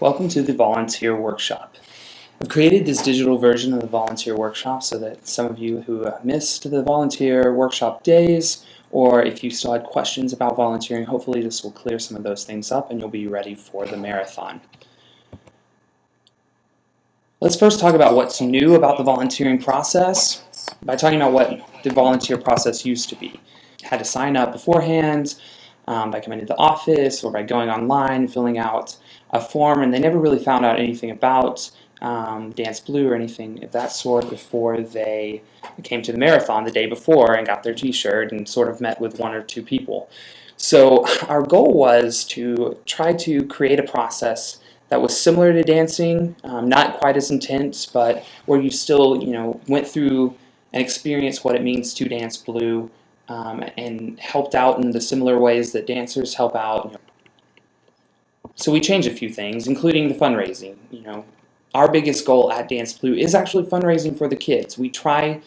Welcome to the volunteer workshop. I've created this digital version of the volunteer workshop so that some of you who missed the volunteer workshop days, or if you still had questions about volunteering, hopefully this will clear some of those things up and you'll be ready for the marathon. Let's first talk about what's new about the volunteering process by talking about what the volunteer process used to be. You had to sign up beforehand by coming to the office or by going online, filling out a form, and they never really found out anything about DanceBlue or anything of that sort before they came to the marathon the day before and got their t-shirt and sort of met with one or two people. So our goal was to try to create a process that was similar to dancing, not quite as intense, but where you still, went through and experienced what it means to DanceBlue and helped out in the similar ways that dancers help out. So we changed a few things, including the fundraising. Our biggest goal at DanceBlue is actually fundraising for the kids. We try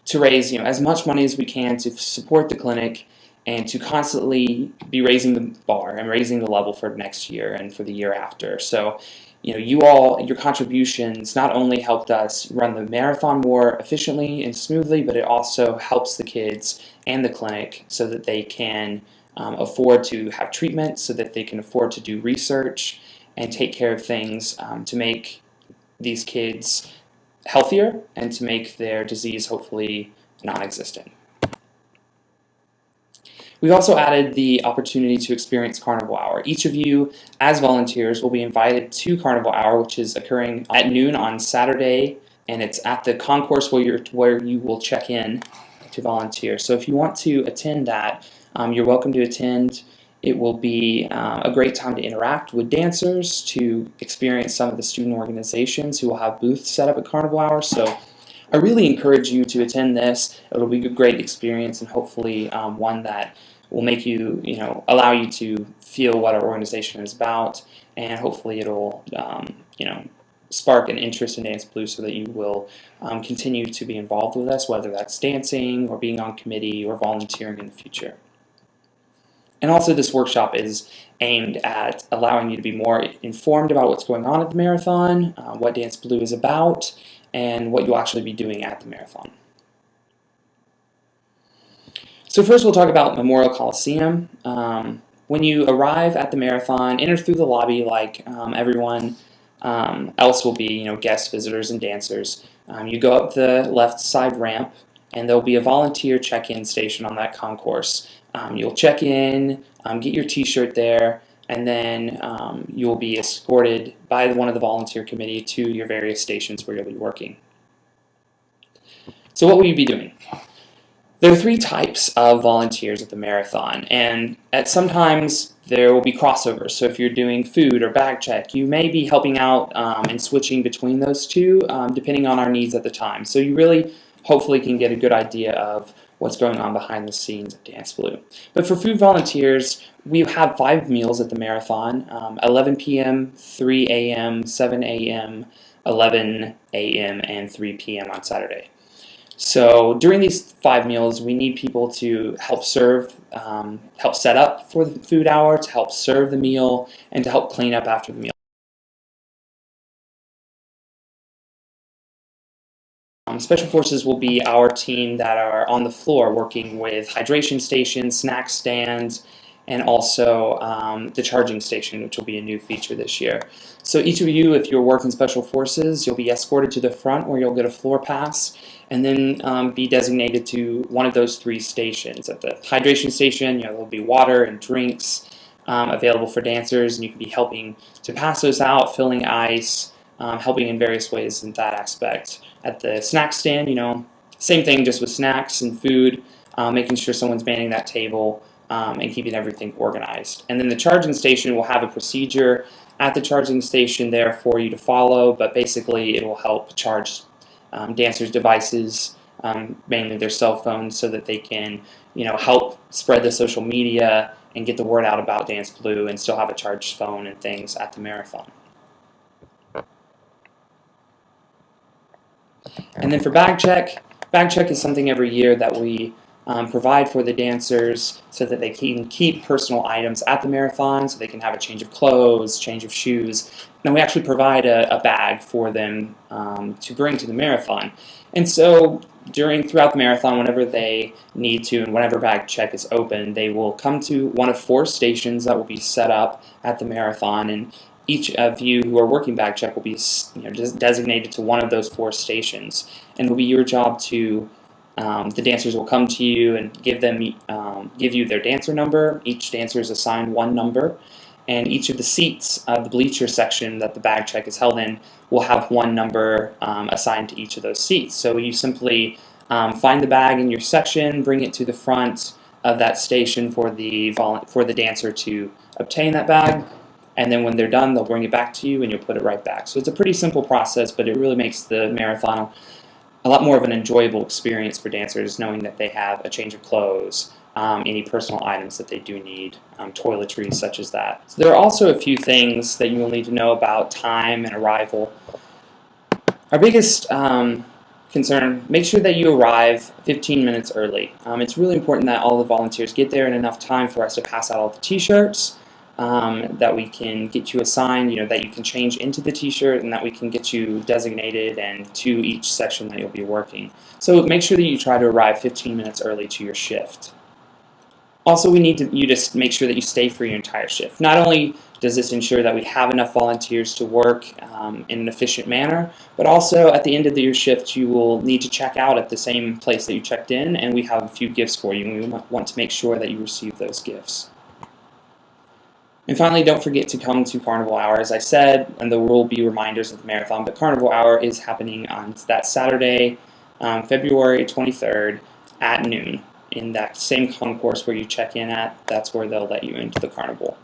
to raise, as much money as we can to support the clinic and to constantly be raising the bar and raising the level for next year and for the year after. So, your contributions not only helped us run the marathon more efficiently and smoothly, but it also helps the kids and the clinic so that they can afford to have treatment, so that they can afford to do research and take care of things to make these kids healthier and to make their disease hopefully non-existent. We've also added the opportunity to experience Carnival Hour. Each of you, as volunteers, will be invited to Carnival Hour, which is occurring at noon on Saturday, and it's at the concourse where you will check in to volunteer. So if you want to attend that, you're welcome to attend. It will be a great time to interact with dancers, to experience some of the student organizations who will have booths set up at Carnival Hour. So I really encourage you to attend this. It'll be a great experience and hopefully one that will make you, allow you to feel what our organization is about, and hopefully it'll, spark an interest in DanceBlue so that you will continue to be involved with us, whether that's dancing or being on committee or volunteering in the future. And also this workshop is aimed at allowing you to be more informed about what's going on at the marathon, what DanceBlue is about, and what you'll actually be doing at the marathon. So first we'll talk about Memorial Coliseum. When you arrive at the marathon, enter through the lobby like everyone else will be, guests, visitors, and dancers. You go up the left side ramp, and there'll be a volunteer check-in station on that concourse. You'll check in, get your t-shirt there, and then you'll be escorted by one of the volunteer committee to your various stations where you'll be working. So what will you be doing? There are three types of volunteers at the marathon, and sometimes there will be crossovers. So if you're doing food or bag check, you may be helping out and switching between those two depending on our needs at the time. So you really hopefully can get a good idea of what's going on behind the scenes at DanceBlue. But for food volunteers, we have 5 meals at the marathon, 11 p.m., 3 a.m., 7 a.m., 11 a.m., and 3 p.m. on Saturday. So during these 5 meals, we need people to help serve, help set up for the food hour, to help serve the meal, and to help clean up after the meal. Special Forces will be our team that are on the floor working with hydration stations, snack stands, and also the charging station, which will be a new feature this year. So each of you, if you're working Special Forces, you'll be escorted to the front where you'll get a floor pass and then be designated to one of those 3 stations. At the hydration station, there'll be water and drinks available for dancers, and you can be helping to pass those out, filling ice, helping in various ways in that aspect. At the snack stand, same thing, just with snacks and food, making sure someone's manning that table and keeping everything organized. And then the charging station will have a procedure at the charging station there for you to follow, but basically it will help charge dancers' devices, mainly their cell phones, so that they can help spread the social media and get the word out about DanceBlue and still have a charged phone and things at the marathon. And then for bag check is something every year that we provide for the dancers so that they can keep personal items at the marathon, so they can have a change of clothes, change of shoes. And we actually provide a bag for them to bring to the marathon. And so throughout the marathon, whenever they need to and whenever bag check is open, they will come to one of 4 stations that will be set up at the marathon, and each of you who are working bag check will be designated to one of those 4 stations, and it will be your job to the dancers will come to you and give you their dancer number. Each dancer is assigned 1 number, and each of the seats of the bleacher section that the bag check is held in will have 1 number assigned to each of those seats. So you simply find the bag in your section, bring it to the front of that station for the dancer to obtain that bag, and then when they're done, they'll bring it back to you and you'll put it right back. So it's a pretty simple process, but it really makes the marathon a lot more of an enjoyable experience for dancers, knowing that they have a change of clothes, any personal items that they do need, toiletries such as that. So there are also a few things that you will need to know about time and arrival. Our biggest concern, make sure that you arrive 15 minutes early. It's really important that all the volunteers get there in enough time for us to pass out all the t-shirts, that we can get you assigned, that you can change into the t-shirt, and that we can get you designated and to each section that you'll be working. So make sure that you try to arrive 15 minutes early to your shift. Also, we need you to make sure that you stay for your entire shift. Not only does this ensure that we have enough volunteers to work in an efficient manner, but also at the end of your shift you will need to check out at the same place that you checked in, and we have a few gifts for you, and we want to make sure that you receive those gifts. And finally, don't forget to come to Carnival Hour. As I said, and there will be reminders of the marathon, but Carnival Hour is happening on that Saturday, February 23rd at noon. In that same concourse where you check in at, that's where they'll let you into the carnival.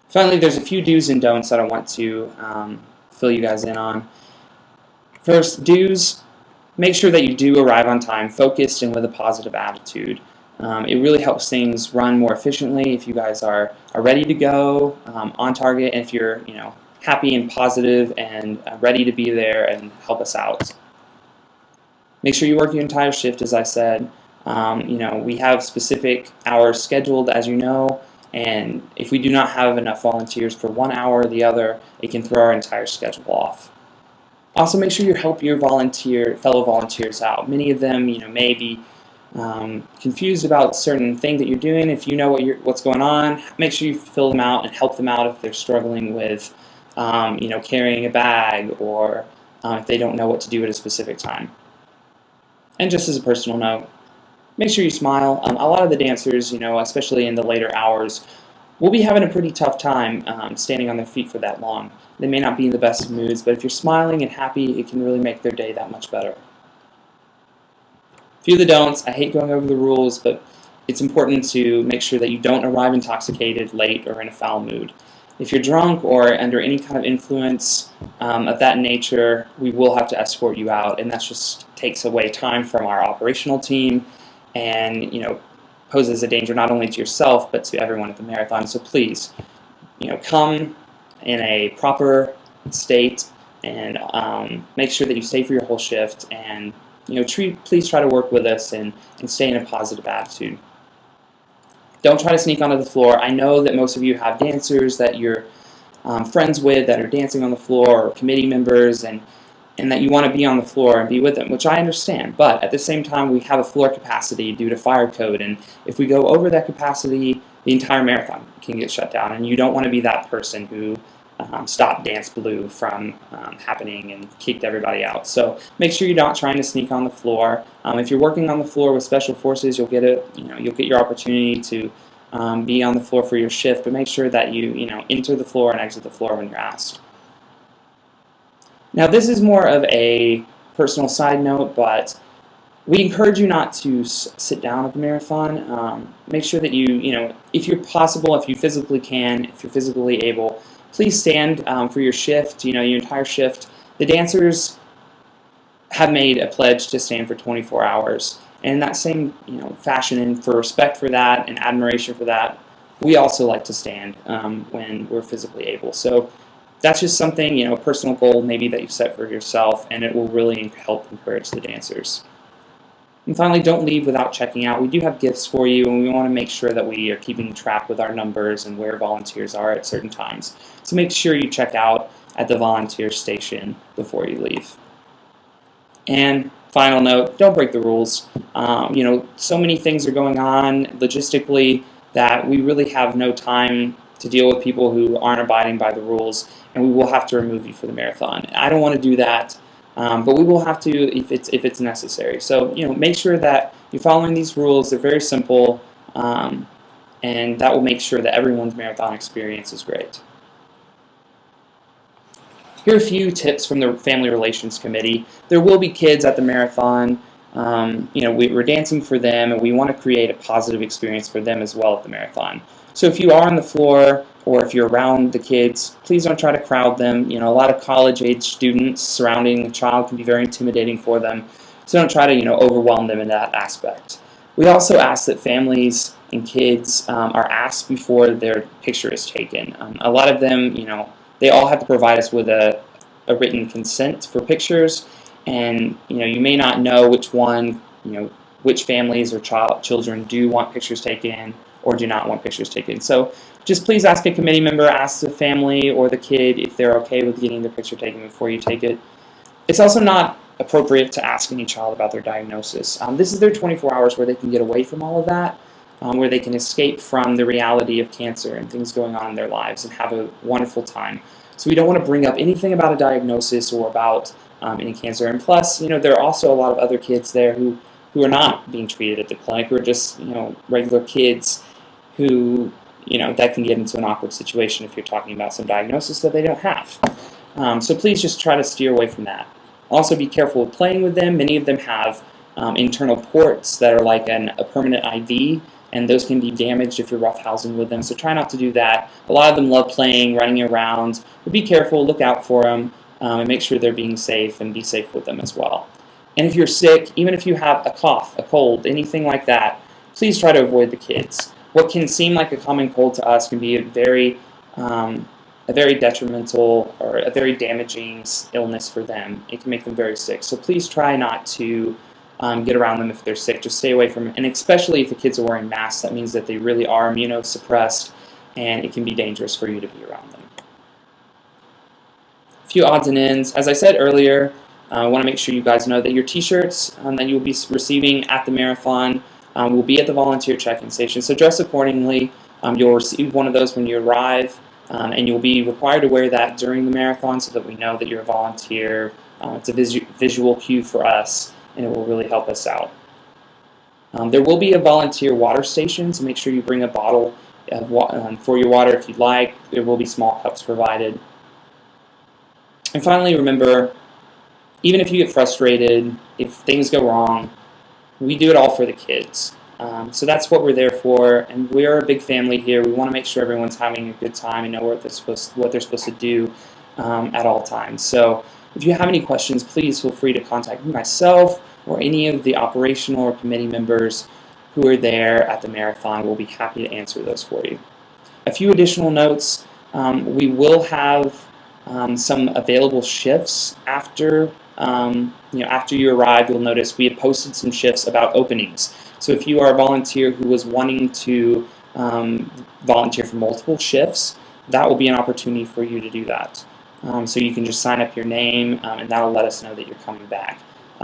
Finally, there's a few do's and don'ts that I want to fill you guys in on. First, do's, make sure that you do arrive on time, focused and with a positive attitude. It really helps things run more efficiently if you guys are ready to go, on target, and if you're happy and positive and ready to be there and help us out. Make sure you work your entire shift, as I said. We have specific hours scheduled, as you know, and if we do not have enough volunteers for 1 hour or the other, it can throw our entire schedule off. Also, make sure you help your fellow volunteers out. Many of them, may be confused about a certain thing that you're doing. If you know what's going on, make sure you fill them out and help them out if they're struggling with, carrying a bag, or if they don't know what to do at a specific time. And just as a personal note, make sure you smile. A lot of the dancers, especially in the later hours, will be having a pretty tough time standing on their feet for that long. They may not be in the best of moods, but if you're smiling and happy, it can really make their day that much better. A few of the don'ts. I hate going over the rules, but it's important to make sure that you don't arrive intoxicated, late, or in a foul mood. If you're drunk or under any kind of influence of that nature, we will have to escort you out, and that just takes away time from our operational team and poses a danger not only to yourself but to everyone at the marathon. So please, come in a proper state and make sure that you stay for your whole shift, and please try to work with us and stay in a positive attitude. Don't try to sneak onto the floor. I know that most of you have dancers that you're friends with that are dancing on the floor, or committee members, and that you want to be on the floor and be with them, which I understand. But at the same time, we have a floor capacity due to fire code, and if we go over that capacity, the entire marathon can get shut down, and you don't want to be that person who stopped DanceBlue from happening and kicked everybody out. So make sure you're not trying to sneak on the floor. If you're working on the floor with special forces, you'll get your opportunity to be on the floor for your shift, but make sure that you enter the floor and exit the floor when you're asked. Now, this is more of a personal side note, but we encourage you not to sit down at the marathon. Make sure that if you're possible, if you physically can, if you're physically able, please stand for your shift, your entire shift. The dancers have made a pledge to stand for 24 hours. And in that same fashion, and for respect for that and admiration for that, we also like to stand when we're physically able. So that's just something, a personal goal maybe that you've set for yourself, and it will really help encourage the dancers. And finally, don't leave without checking out. We do have gifts for you, and we want to make sure that we are keeping track with our numbers and where volunteers are at certain times. So make sure you check out at the volunteer station before you leave. And final note, don't break the rules. So many things are going on logistically that we really have no time to deal with people who aren't abiding by the rules, and we will have to remove you for the marathon. I don't want to do that, but we will have to if it's necessary. So make sure that you're following these rules. They're very simple, and that will make sure that everyone's marathon experience is great. Here are a few tips from the Family Relations Committee. There will be kids at the marathon. We're dancing for them, and we want to create a positive experience for them as well at the marathon. So if you are on the floor or if you're around the kids, please don't try to crowd them. A lot of college-age students surrounding a child can be very intimidating for them. So don't try to overwhelm them in that aspect. We also ask that families and kids are asked before their picture is taken. A lot of them, they all have to provide us with a written consent for pictures, and you may not know which families or children do want pictures taken or do not want pictures taken. So just please ask a committee member, ask the family or the kid if they're okay with getting the picture taken before you take it. It's also not appropriate to ask any child about their diagnosis. This is their 24 hours where they can get away from all of that, where they can escape from the reality of cancer and things going on in their lives and have a wonderful time. So we don't want to bring up anything about a diagnosis or about any cancer. And plus, there are also a lot of other kids there who are not being treated at the clinic, who are just regular kids who that can get into an awkward situation if you're talking about some diagnosis that they don't have. So please just try to steer away from that. Also be careful with playing with them. Many of them have internal ports that are like a permanent IV, and those can be damaged if you're roughhousing with them, so try not to do that. A lot of them love playing, running around, but be careful, look out for them, and make sure they're being safe, and be safe with them as well. And if you're sick, even if you have a cough, a cold, anything like that, please try to avoid the kids. What can seem like a common cold to us can be a very detrimental or a very damaging illness for them. It can make them very sick. So please try not to get around them if they're sick. Just stay away from them. And especially if the kids are wearing masks, that means that they really are immunosuppressed, and it can be dangerous for you to be around them. A few odds and ends. As I said earlier, I want to make sure you guys know that your t-shirts that you'll be receiving at the marathon will be at the volunteer check-in station. So dress accordingly. You'll receive one of those when you arrive, and you'll be required to wear that during the marathon so that we know that you're a volunteer. It's a visual cue for us, and it will really help us out. There will be a volunteer water station, so make sure you bring a bottle of for your water if you'd like. There will be small cups provided. And finally, remember, even if you get frustrated, if things go wrong, we do it all for the kids. So that's what we're there for, and we're a big family here. We want to make sure everyone's having a good time and know what they're supposed to do at all times. So if you have any questions, please feel free to contact myself or any of the operational or committee members who are there at the marathon. We'll be happy to answer those for you. A few additional notes. We will have some available shifts after after you arrive. You'll notice we have posted some shifts about openings. So if you are a volunteer who was wanting to volunteer for multiple shifts, that will be an opportunity for you to do that. So you can just sign up your name, and that will let us know that you're coming back.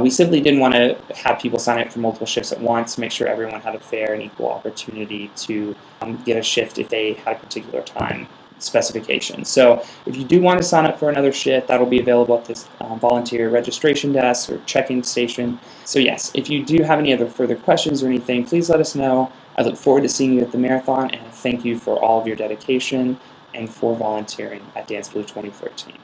We simply didn't want to have people sign up for multiple shifts at once, make sure everyone had a fair and equal opportunity to get a shift if they had a particular time specification. So if you do want to sign up for another shift, that'll be available at this volunteer registration desk or check-in station. So yes, if you do have any other further questions or anything, please let us know. I look forward to seeing you at the marathon, and thank you for all of your dedication and for volunteering at DanceBlue 2013.